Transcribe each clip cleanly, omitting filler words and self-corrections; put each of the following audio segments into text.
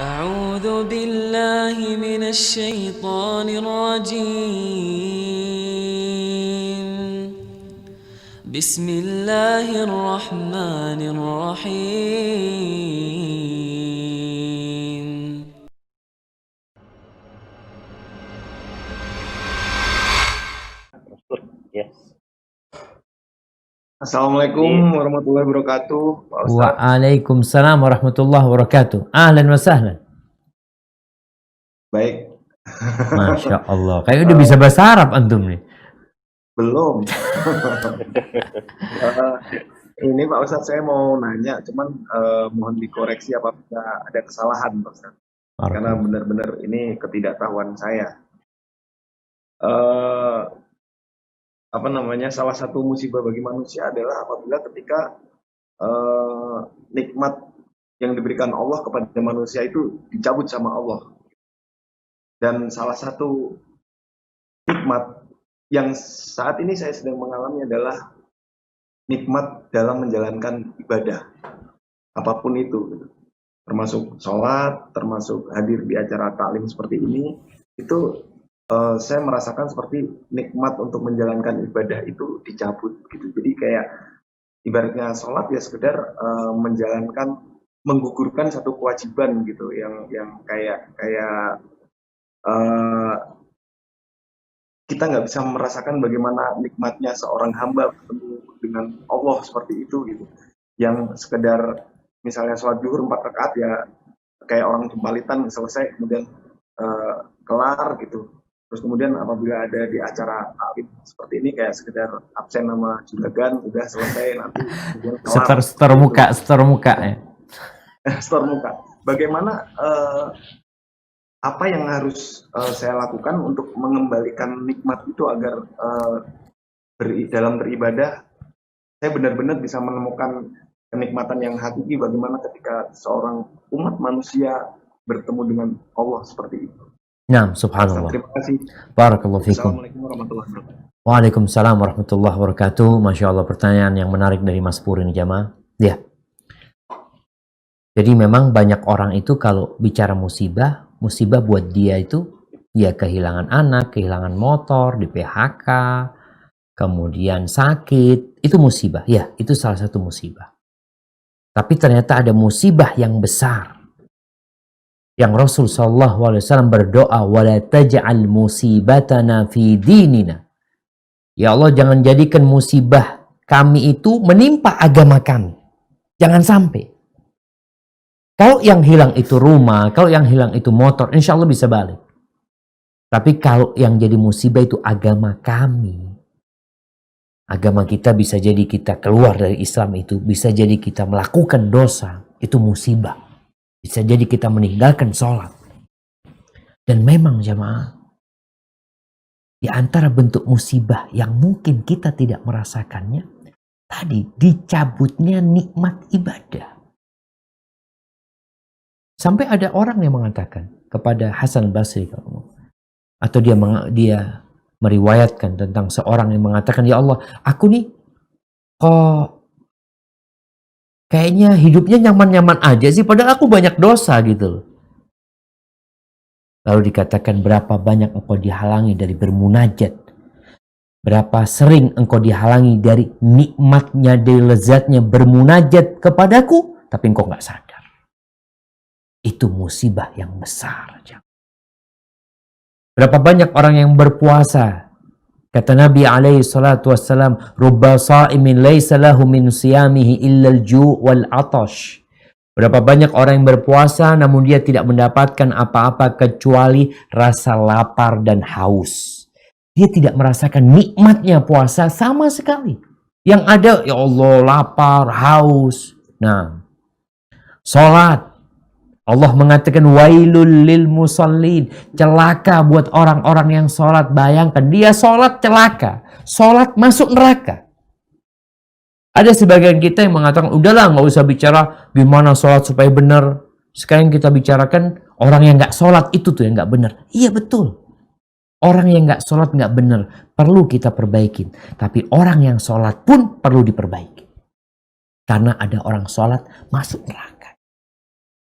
أعوذ بالله من الشيطان الرجيم بسم الله الرحمن الرحيم Yes. Assalamualaikum warahmatullahi wabarakatuh, Pak Ustadz. Waalaikumsalam warahmatullahi wabarakatuh. Ahlan wa sahlan. Baik. Masya Allah. Kayaknya udah bisa bahasa Arab antum nih. Belum. Ini Pak Ustadz, saya mau nanya, cuman mohon dikoreksi apabila ada kesalahan, Pak Ustadz. Karena benar-benar ini ketidaktahuan saya. Salah satu musibah bagi manusia adalah apabila ketika nikmat yang diberikan Allah kepada manusia itu dicabut sama Allah. Dan salah satu nikmat yang saat ini saya sedang mengalami adalah nikmat dalam menjalankan ibadah apapun itu, termasuk sholat, termasuk hadir di acara taklim seperti ini. Itu saya merasakan seperti nikmat untuk menjalankan ibadah itu dicabut gitu. Jadi kayak ibaratnya sholat ya sekedar menggugurkan satu kewajiban gitu, yang kayak kita nggak bisa merasakan bagaimana nikmatnya seorang hamba bertemu dengan Allah seperti itu gitu. Yang sekedar misalnya sholat zuhur 4 rakaat ya kayak orang jumpalitan selesai kemudian kelar gitu. Terus kemudian apabila ada di acara taklim seperti ini kayak sekedar absen nama juragan udah selesai nanti kemudian Setor muka ya. Setor muka. Bagaimana apa yang harus saya lakukan untuk mengembalikan nikmat itu agar dalam beribadah saya benar-benar bisa menemukan kenikmatan yang hakiki, bagaimana ketika seorang umat manusia bertemu dengan Allah seperti itu. Nah, subhanallah. Terima kasih. Barakallahu fikum. Assalamualaikum warahmatullahi wabarakatuh. Waalaikumsalam warahmatullahi wabarakatuh. Masya Allah, pertanyaan yang menarik dari Mas Pur ini, jamaah. Ya. Jadi memang banyak orang itu kalau bicara musibah buat dia itu ya kehilangan anak, kehilangan motor, di PHK, kemudian sakit, itu musibah. Ya, itu salah satu musibah. Tapi ternyata ada musibah yang besar. Yang Rasul SAW berdoa, wala taj'al musibatana fi dinina. Ya Allah, jangan jadikan musibah kami itu menimpa agama kami. Jangan sampai. Kalau yang hilang itu rumah, kalau yang hilang itu motor, insya Allah bisa balik. Tapi kalau yang jadi musibah itu agama kami. Agama kita bisa jadi kita keluar dari Islam itu, bisa jadi kita melakukan dosa, itu musibah. Bisa jadi kita meninggalkan sholat. Dan memang jamaah, di antara bentuk musibah yang mungkin kita tidak merasakannya, tadi dicabutnya nikmat ibadah. Sampai ada orang yang mengatakan kepada Hasan Basri, atau dia meriwayatkan tentang seorang yang mengatakan, ya Allah, aku nih kok kayaknya hidupnya nyaman-nyaman aja sih, padahal aku banyak dosa gitu loh. Lalu dikatakan, berapa banyak engkau dihalangi dari bermunajat, berapa sering engkau dihalangi dari nikmatnya, dari lezatnya bermunajat kepadaku, tapi engkau gak sadar. Itu musibah yang besar. Berapa banyak orang yang berpuasa, kata Nabi alaihi salatu wassalam, rubba sa'imin laysa lahu min siyamihi illa al-ju' wal 'atash. Berapa banyak orang yang berpuasa namun dia tidak mendapatkan apa-apa kecuali rasa lapar dan haus. Dia tidak merasakan nikmatnya puasa sama sekali. Yang ada, ya Allah, lapar, haus. Nah, sholat. Allah mengatakan wailul lil musallin, celaka buat orang-orang yang sholat. Bayangkan, dia sholat celaka, sholat masuk neraka. Ada sebagian kita yang mengatakan, udahlah nggak usah bicara gimana sholat supaya benar. Sekarang kita bicarakan orang yang nggak sholat itu tuh yang nggak benar. Iya betul, orang yang nggak sholat nggak benar, perlu kita perbaikin. Tapi orang yang sholat pun perlu diperbaiki, karena ada orang sholat masuk neraka.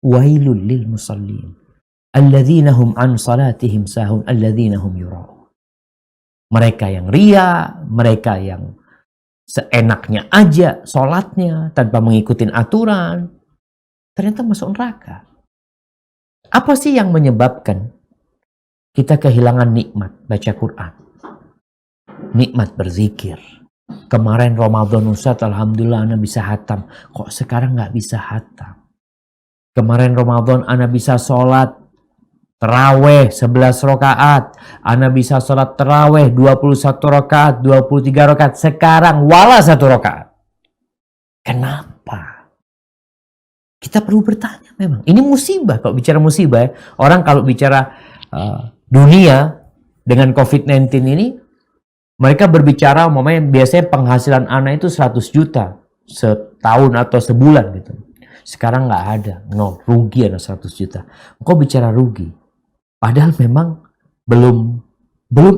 wailul lil musallin alladzina hum an salatihim sahun alladzina hum yura'un. Mereka yang ria, mereka yang seenaknya aja sholatnya tanpa mengikuti aturan, ternyata masuk neraka. Apa sih yang menyebabkan kita kehilangan nikmat baca Quran, nikmat berzikir? Kemarin Ramadan Ustaz, alhamdulillah ana bisa hatam, kok sekarang nggak bisa hatam? Kemarin Ramadan ana bisa sholat terawih 11 rakaat, ana bisa sholat terawih 21 rakaat, 23 rakaat, sekarang wala 1 rakaat. Kenapa? Kita perlu bertanya memang. Ini musibah, kalau bicara musibah ya. Orang kalau bicara dunia dengan COVID-19 ini, mereka berbicara umpamanya biasanya penghasilan ana itu 100 juta setahun atau sebulan gitu. Sekarang nggak ada, rugi ada 100 juta. Kok bicara rugi? Padahal memang belum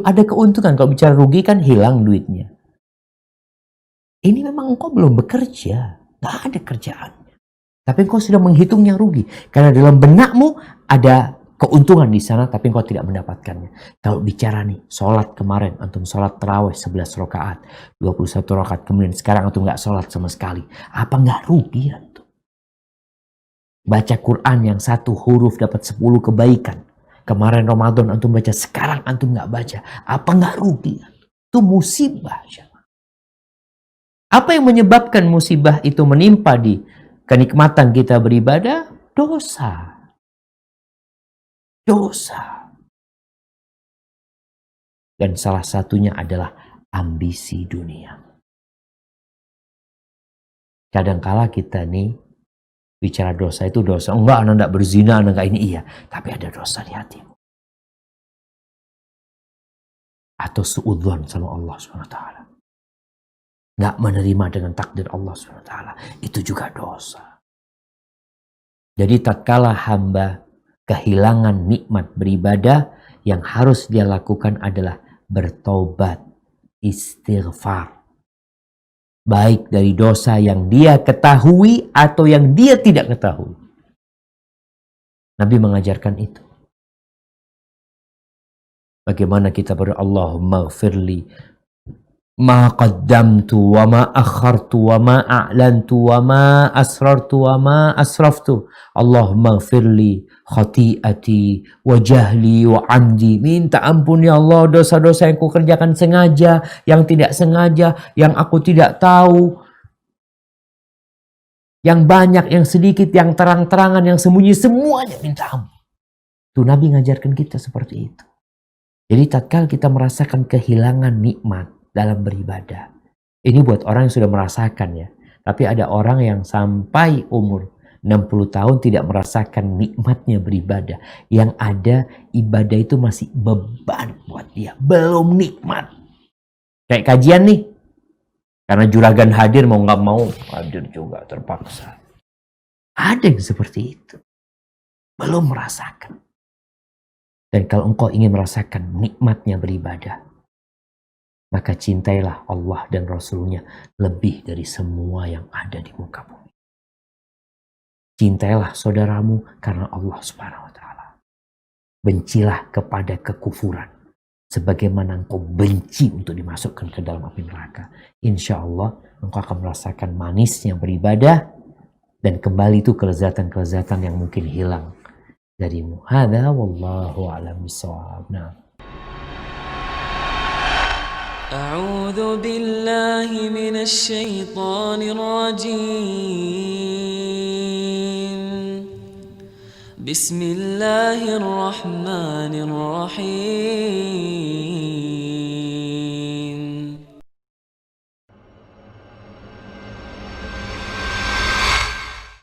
ada keuntungan. Kalau bicara rugi kan hilang duitnya. Ini memang engkau belum bekerja, nggak ada kerjaan. Tapi engkau sudah menghitungnya rugi. Karena dalam benakmu ada keuntungan di sana, tapi engkau tidak mendapatkannya. Kalau bicara nih, sholat kemarin, antum sholat terawih 11 rakaat, 21 rakaat, kemudian sekarang antum nggak sholat sama sekali. Apa nggak rugi antum? Baca Quran yang 1 huruf dapat 10 kebaikan. Kemarin Ramadan antum baca, sekarang antum nggak baca. Apa nggak rugi? Itu musibah. Apa yang menyebabkan musibah itu menimpa di kenikmatan kita beribadah? Dosa. Dan salah satunya adalah ambisi dunia. Kadangkala kita nih bicara dosa itu dosa. Enggak, anda enggak berzina, anda enggak ini, iya. Tapi ada dosa di hatimu. Atau suudzon sama Allah SWT. Enggak menerima dengan takdir Allah SWT. Itu juga dosa. Jadi tatkala hamba kehilangan nikmat beribadah, yang harus dia lakukan adalah bertobat, istighfar. Baik dari dosa yang dia ketahui atau yang dia tidak ketahui. Nabi mengajarkan itu. Bagaimana kita berdoa, Allahumma gfirli ma qaddamtu wa ma akhartu wa ma a'lantu wa ma asrartu wa ma asraftu. Allahumma gfirli khati'ati wa jahli wa amdi. Minta ampun ya Allah dosa-dosa yang ku kerjakan sengaja, yang tidak sengaja, yang aku tidak tahu, yang banyak, yang sedikit, yang terang-terangan, yang sembunyi, semuanya minta ampun. Tuh Nabi ngajarkan kita seperti itu. Jadi tatkala kita merasakan kehilangan nikmat dalam beribadah, ini buat orang yang sudah merasakan ya. Tapi ada orang yang sampai umur 60 tahun tidak merasakan nikmatnya beribadah. Yang ada ibadah itu masih beban buat dia. Belum nikmat. Kayak kajian nih. Karena juragan hadir mau nggak mau hadir juga terpaksa. Ada yang seperti itu. Belum merasakan. Dan kalau engkau ingin merasakan nikmatnya beribadah, maka cintailah Allah dan Rasulnya lebih dari semua yang ada di muka bumi. Cintailah saudaramu karena Allah Subhanahu wa Ta'ala. Bencilah kepada kekufuran sebagaimana engkau benci untuk dimasukkan ke dalam api neraka. Insya Allah engkau akan merasakan manisnya beribadah dan kembali itu kelezatan-kelezatan yang mungkin hilang darimu. Hadza wallahu a'lam bishawab. أعوذ بالله من الشيطان الرجيم بسم الله الرحمن الرحيم